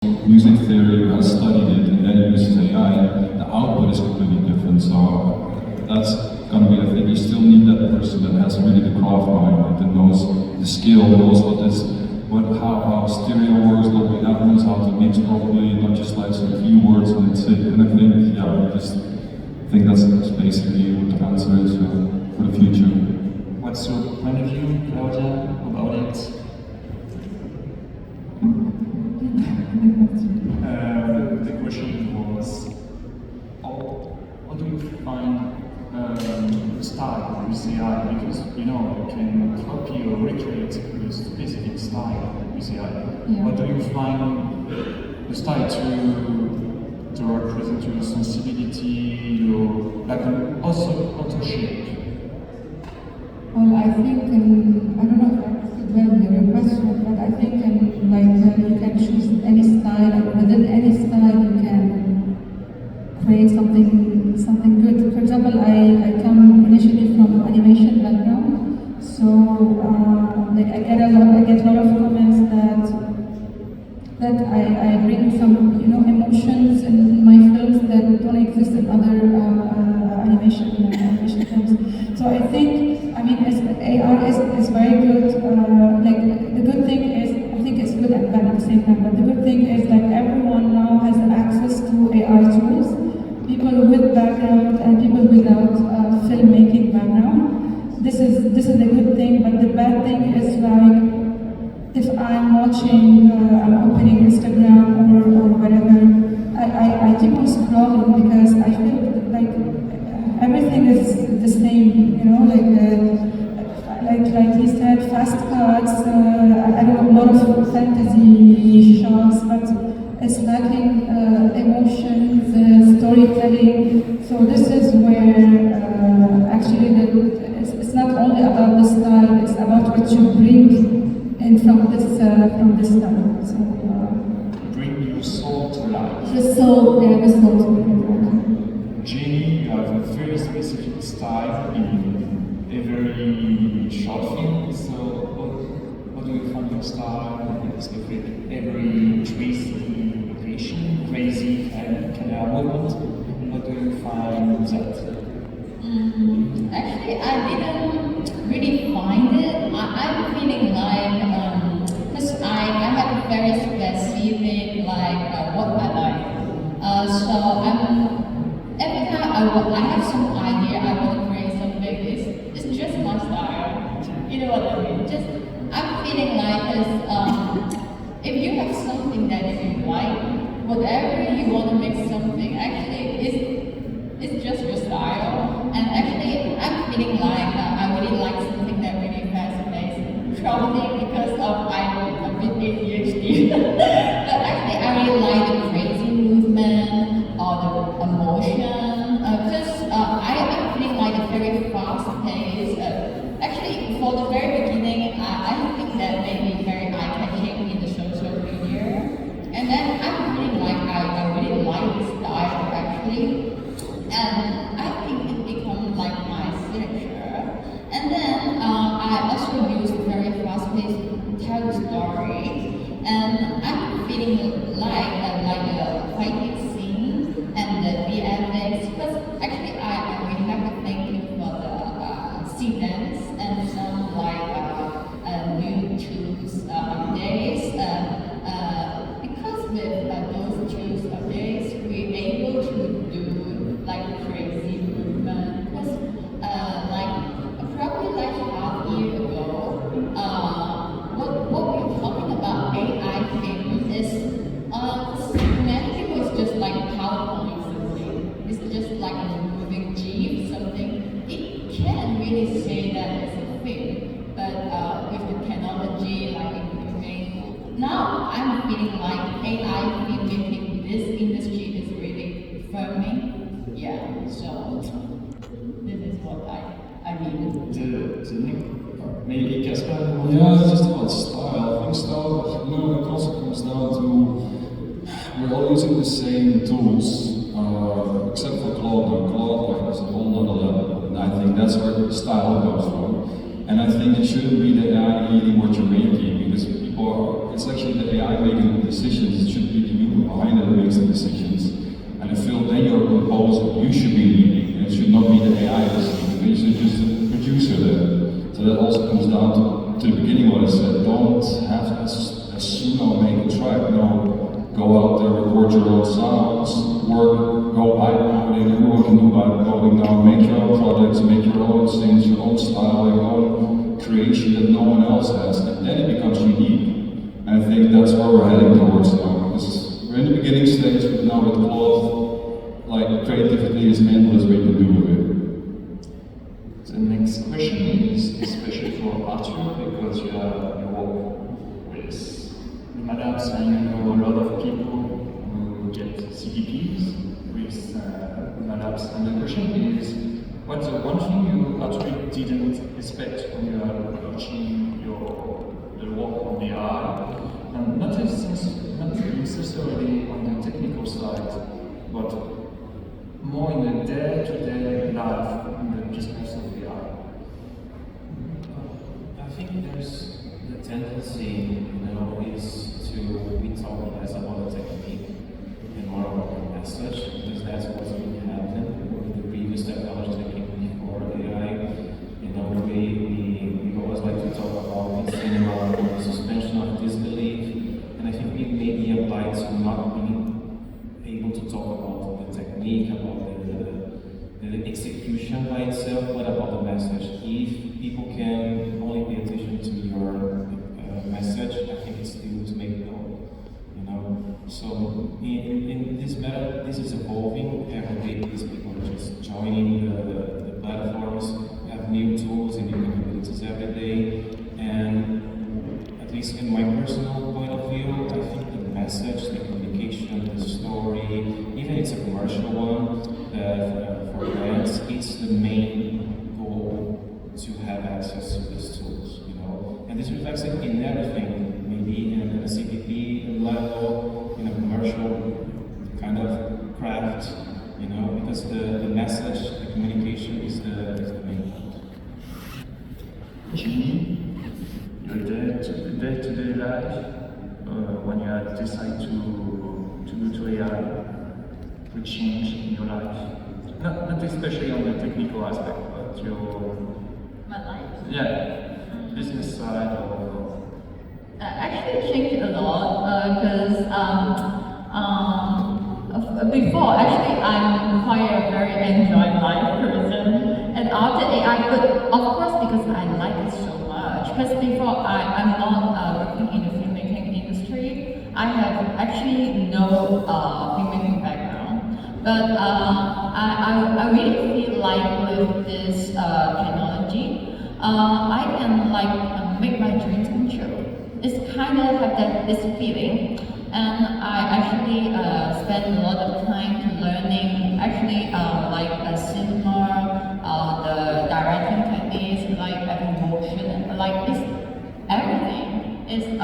music theory who has studied it and then uses AI, the output is completely different. So that's gonna be, I think you still need that person that has really the craft behind it and knows the skill, knows how stereo works, Dolby Atmos, how to mix properly, not just like some few words and that's it. And I think, yeah, I think that's basically what the answer is for the future. What's your point of view, Claudia, about it? The question was, how do you find the style with AI? Because you can copy or recreate a specific style with AI. Yeah. How do you find the style to represent your sensibility, your also authorship? Well, I think, I don't know if I understood well your question, but I think you can choose any style, and within any style you can create something good. For example, I come initially from animation background, so I get a lot of comments that I bring some emotions in my films that don't exist in other animation films. So I think, AI is very good. The good thing is, I think it's good and bad at the same time. But the good thing is that everyone now has access to AI tools. People with background and people without filmmaking background. This is the good thing. But the bad thing is if I'm watching, I'm opening Instagram or whatever, I keep on scrolling because I feel like everything is the same, like he said, fast cuts, I don't know, a lot of fantasy shots, but it's lacking emotions, storytelling. So this is where actually it's not only about the style, it's about what you bring in from this style. So Bring your soul to life. the soul to life. Jenny, you have a very specific style in a very short film. So how do you find your style? Especially every crazy location, crazy camera movement. How do you find that? Actually, I didn't really find it. I'm feeling like, because I have a very specific, what I like. So every time I have some idea, I want to create something, it's just my style. You know what I mean? I'm feeling like this, if you have something that you like, whatever you want to make something, actually, it's just your style. And actually, I'm feeling like I really like something that really fascinates. Probably because I'm a bit ADHD. But actually, I really like the crazy movement or the emotion. Because I'm feeling like a very fast pace. Actually, for the very beginning, I think that made me very eye-catching in the social media. And then I'm feeling like I really like this style, actually. And I think it became like my signature. And then I also use very fast-paced tell the story. And I'm feeling like a fighting scene and the VFX. Because actually I really have to thank you for the sequence and some new tools updates. Because with those tools updates, we're able to do crazy movement. Because probably half a year ago, what we're talking about AI thing is many people is just PowerPoint something. It's just like a moving GIF something. It can't really say that it's a thing, but with the technology improving, now I'm feeling like AI filmmaking this industry is really firming. Yeah, so this is what I mean. Maybe Casper? Yeah, it's just about style. I think style, it also comes down to we're all using the same tools, except for Claude. Claude is a whole nother level, and I think that's where the style comes from. And I think it shouldn't be the AI eating what you're making, because people or it's actually the AI making the decisions, it should be the human behind it that makes the decisions. And I feel then you're a composer, you should be leading, and it should not be the AI that's leading, you should just the producer there. So that also comes down to the beginning what I said, don't have as soon or make a track, no, go out there, record your own sounds, work, go vibe coding, everyone can do vibe coding now, make your own projects, make your own things, your own style, your own creation that no one else has, and then it becomes unique. And I think that's where we're heading towards now, because we're in the beginning stage, but now with Claude, like creativity is endless what you can do with it. The next question is especially for Arthur, because you work with Madame, and you know a lot of people who get CDPs with Madame. And the question is, what's the one thing you actually didn't expect when you are approaching the work on AI? And not necessarily on the technical side, but more in the day-to-day life in the business of AI. I think there's the tendency, is we talk less about the technique and more about the message, because that's what's been happening with the previous technologies that came before AI. We always like to talk about the cinema, the suspension of disbelief, and I think we may be applied to not being able to talk about the technique, about the execution by itself, but about the message. If people can only pay attention to your message, I think it's still to make it known. So in this matter, this is evolving every day. These people are just joining the platforms, have new tools and new capabilities every day, and at least in my personal point of view, I think the message, the communication, the story, even if it's a commercial one, for brands, it's the main goal to have access to these tools, And this reflects it in everything, maybe in a CPP level, in a commercial kind of craft, because the message, the communication is the main point. Jimmy, your day-to-day life, when you decide to go to AI, will change in your life? Not especially on the technical aspect, but My life? Business side or... Actually, it changed a lot because before, actually, I'm quite a very enjoy life person, and after AI, but of course because I like it so much. Because before I'm not working in the filmmaking industry, I have actually no filmmaking background, but I really feel like with this technology, I can make my dreams come true. It's kind of have this feeling, and I actually spend a lot of time learning cinema, the directing techniques, emotion, this everything. It's I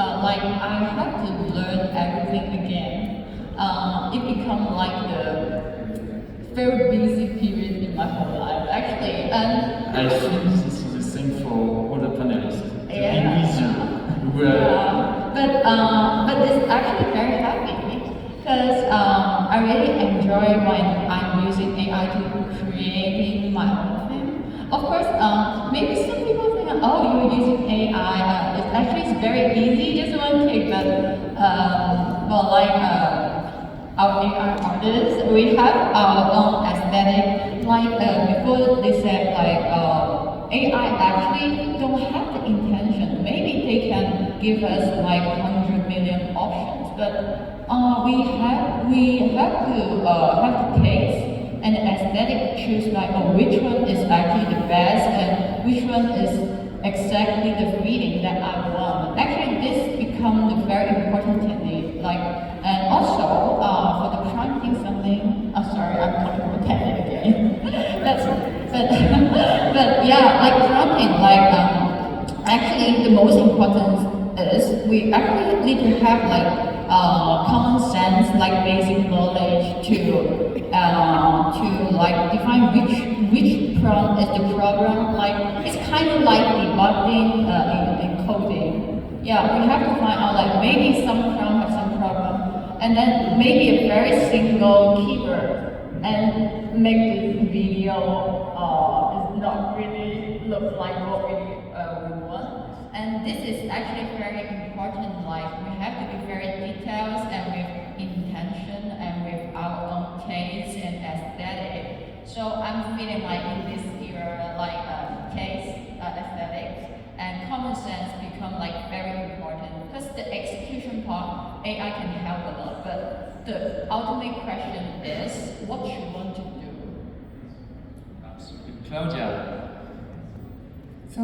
have to learn everything again. It becomes the very busy period in my whole life, actually, and I think this is the same for all the panelists. yeah. But it's actually very happy because I really enjoy when I'm using AI to creating my own film. Of course, maybe some people think, oh, you're using AI. It's very easy, just one click. But our AI artists, we have our own aesthetic. Before they said AI actually don't have the intention. Maybe they can give us 100 million options, but we have to taste and aesthetic choose which one is actually the best and which one is exactly the feeling that I want. Actually, this becomes a very important technique. And also for the prompting something. Sorry, I'm talking about technique again. but yeah, prompting. Actually, the most important is we actually need to have common sense, basic knowledge to define which prompt is the program. It's kind of like debugging in coding. Yeah, we have to find out like maybe some crown have some problem, and then maybe a very single keyword, and make the video is not really look like what we want. And this is actually very important. Like we have to be very detailed and with intention and with our own taste and aesthetic. So I'm feeling like in this year, like taste, aesthetics, and common sense become like very important because the execution part AI can help a lot, but the ultimate question is what you want to do. Absolutely. Claudia. So